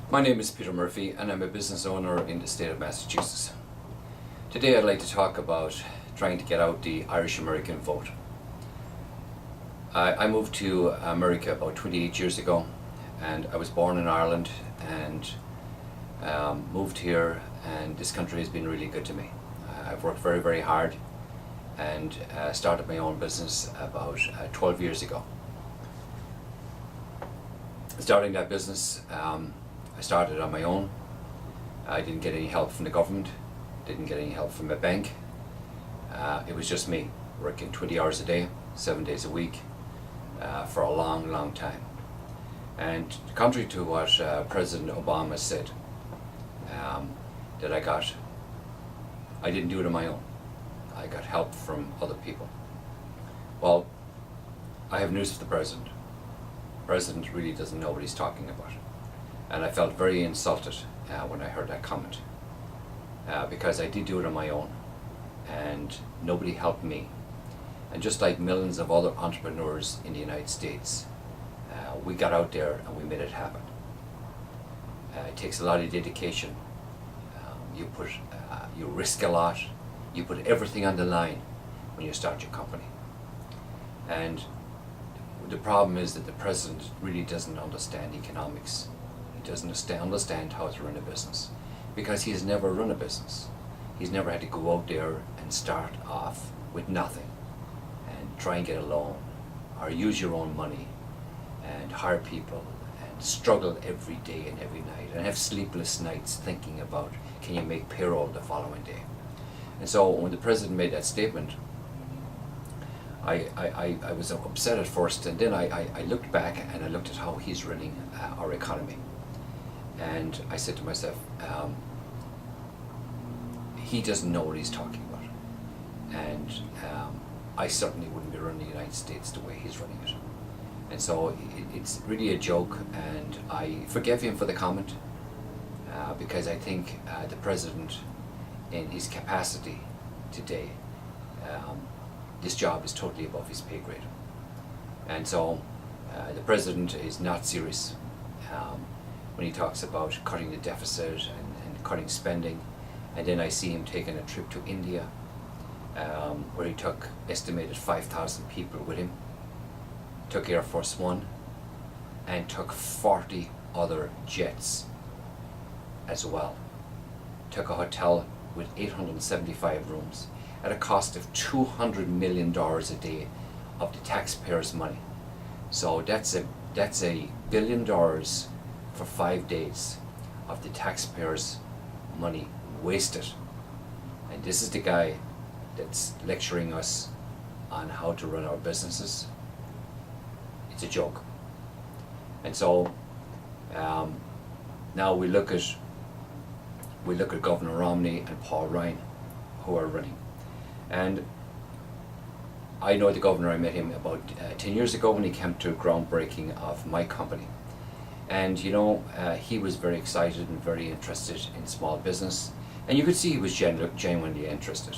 My name is Peter Murphy and I'm a business owner in the state of Massachusetts. Today I'd like to talk about trying to get out the Irish American vote. I moved to America about 28 years ago, and I was born in Ireland and moved here, and this country has been really good to me. I've worked very, very hard and started my own business about 12 years ago. Starting that business, I started on my own. I didn't get any help from the government, didn't get any help from a bank. It was just me, working 20 hours a day, 7 days a week, for a long, long time. And contrary to what President Obama said, that I didn't do it on my own. I got help from other people. Well, I have news for the President. The President really doesn't know what he's talking about. And I felt very insulted when I heard that comment, because I did do it on my own and nobody helped me. And just like millions of other entrepreneurs in the United States, we got out there and we made it happen. It takes a lot of dedication. You risk a lot. You put everything on the line when you start your company. And the problem is that the President really doesn't understand economics. He doesn't understand how to run a business, because he has never run a business. He's never had to go out there and start off with nothing and try and get a loan or use your own money and hire people and struggle every day and every night and have sleepless nights thinking about, can you make payroll the following day? And so when the President made that statement, I was upset at first, and then I looked back and I looked at how he's running our economy. And I said to myself, he doesn't know what he's talking about. And I certainly wouldn't be running the United States the way he's running it. And so it's really a joke, and I forgive him for the comment, because I think the President, in his capacity today, this job is totally above his pay grade. And so the President is not serious when he talks about cutting the deficit and cutting spending. And then I see him taking a trip to India, where he took estimated 5,000 people with him, took Air Force One, and took 40 other jets as well. Took a hotel with 875 rooms at a cost of $200 million a day of the taxpayers' money. So that's a $1 billion for 5 days of the taxpayers' money wasted. And this is the guy that's lecturing us on how to run our businesses. It's a joke. And so now we look at Governor Romney and Paul Ryan, who are running. And I know the governor. I met him about 10 years ago when he came to a groundbreaking of my company. And he was very excited and very interested in small business. And you could see he was genuinely interested.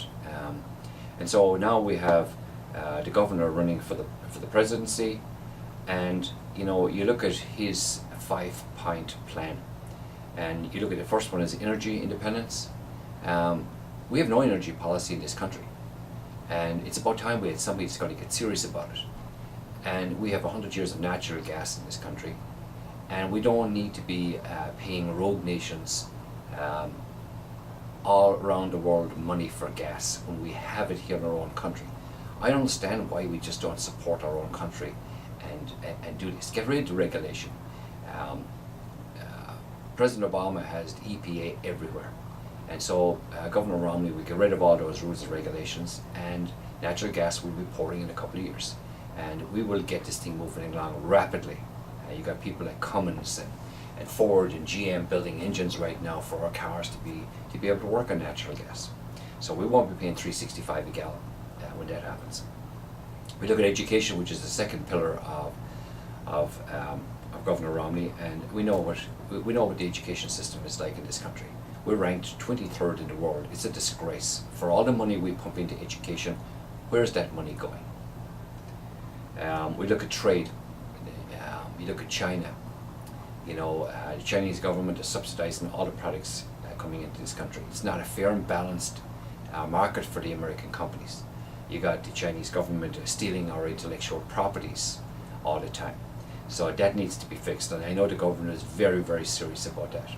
And so now we have the governor running for the presidency. And you look at his 5-point plan. And you look at the first one is energy independence. We have no energy policy in this country. And it's about time we had somebody that's going to get serious about it. And we have 100 years of natural gas in this country. And we don't need to be paying rogue nations all around the world money for gas when we have it here in our own country. I don't understand why we just don't support our own country and do this. Get rid of the regulation. President Obama has the EPA everywhere. And so Governor Romney will get rid of all those rules and regulations, and natural gas will be pouring in a couple of years. And we will get this thing moving along rapidly. You got people like Cummins and Ford and GM building engines right now for our cars to be able to work on natural gas. So we won't be paying $3.65 a gallon when that happens. We look at education, which is the second pillar of Governor Romney, and we know what the education system is like in this country. We're ranked 23rd in the world. It's a disgrace. For all the money we pump into education, where's that money going? We look at trade. You look at China. The Chinese government is subsidizing all the products coming into this country. It's not a fair and balanced market for the American companies. You got the Chinese government stealing our intellectual properties all the time. So that needs to be fixed, and I know the government is very, very serious about that.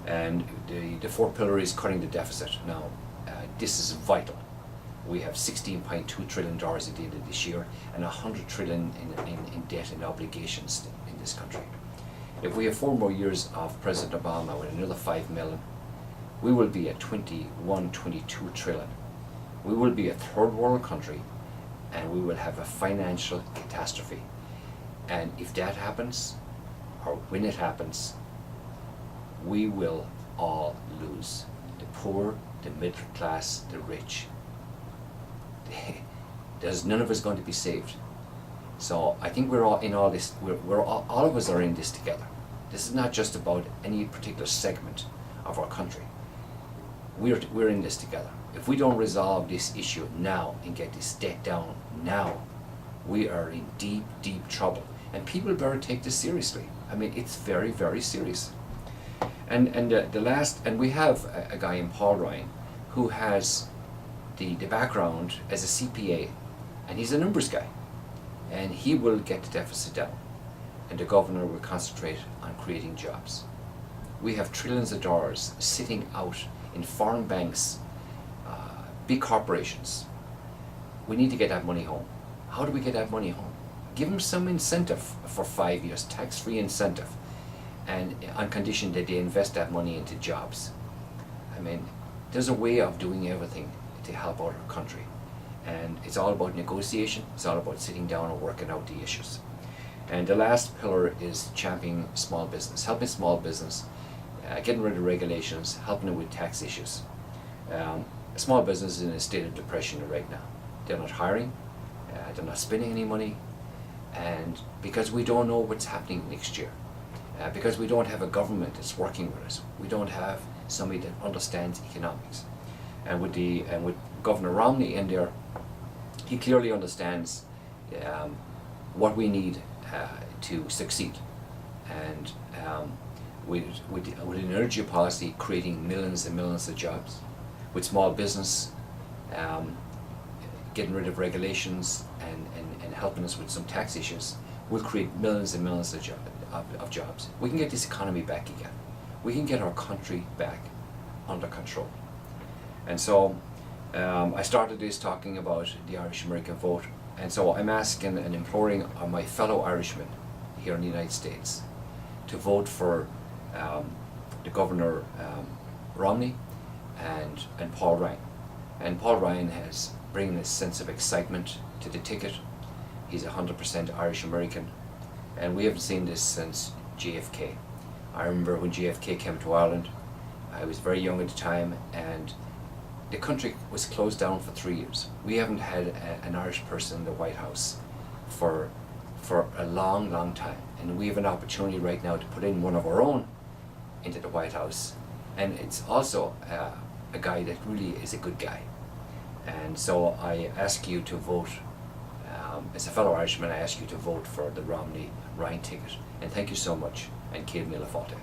And the fourth pillar is cutting the deficit. Now, this is vital. We have $16.2 trillion at the end of this year and $100 trillion in debt and obligations in this country. If we have 4 more years of President Obama with another 5 million, we will be at 21, 22 trillion. We will be a third world country, and we will have a financial catastrophe. And if that happens, or when it happens, we will all lose. The poor, the middle class, the rich. There's none of us going to be saved. So I think we're all in all this. All of us are in this together. This is not just about any particular segment of our country. We're in this together. If we don't resolve this issue now and get this debt down now, we are in deep, deep trouble. And people better take this seriously. I mean, it's very, very serious. And we have a guy in Paul Ryan who has the background as a CPA, and he's a numbers guy, and he will get the deficit down, and the governor will concentrate on creating jobs. We have trillions of dollars sitting out in foreign banks, big corporations. We need to get that money home. How do we get that money home? Give them some incentive for 5 years, tax-free incentive, and on condition that they invest that money into jobs. I mean, there's a way of doing everything to help out our country, and it's all about negotiation. It's all about sitting down and working out the issues. And the last pillar is championing small business, helping small business, getting rid of regulations, helping them with tax issues. Small business is in a state of depression right now. They're not hiring, they're not spending any money, and because we don't know what's happening next year, because we don't have a government that's working with us, we don't have somebody that understands economics. And with Governor Romney in there, he clearly understands what we need to succeed. And with an energy policy creating millions and millions of jobs, with small business getting rid of regulations and helping us with some tax issues, will create millions and millions of jobs. We can get this economy back again. We can get our country back under control. And so I started this talking about the Irish American vote, and so I'm asking and imploring my fellow Irishmen here in the United States to vote for the Governor Romney and Paul Ryan. And Paul Ryan has bringing a sense of excitement to the ticket. He's 100% Irish American, and we haven't seen this since JFK. I remember when JFK came to Ireland, I was very young at the time, and the country was closed down for 3 years. We haven't had an Irish person in the White House for a long, long time, and we have an opportunity right now to put in one of our own into the White House, and it's also a guy that really is a good guy. And so I ask you to vote, as a fellow Irishman, I ask you to vote for the Romney-Ryan ticket. And thank you so much, and Céad Míle Fáilte.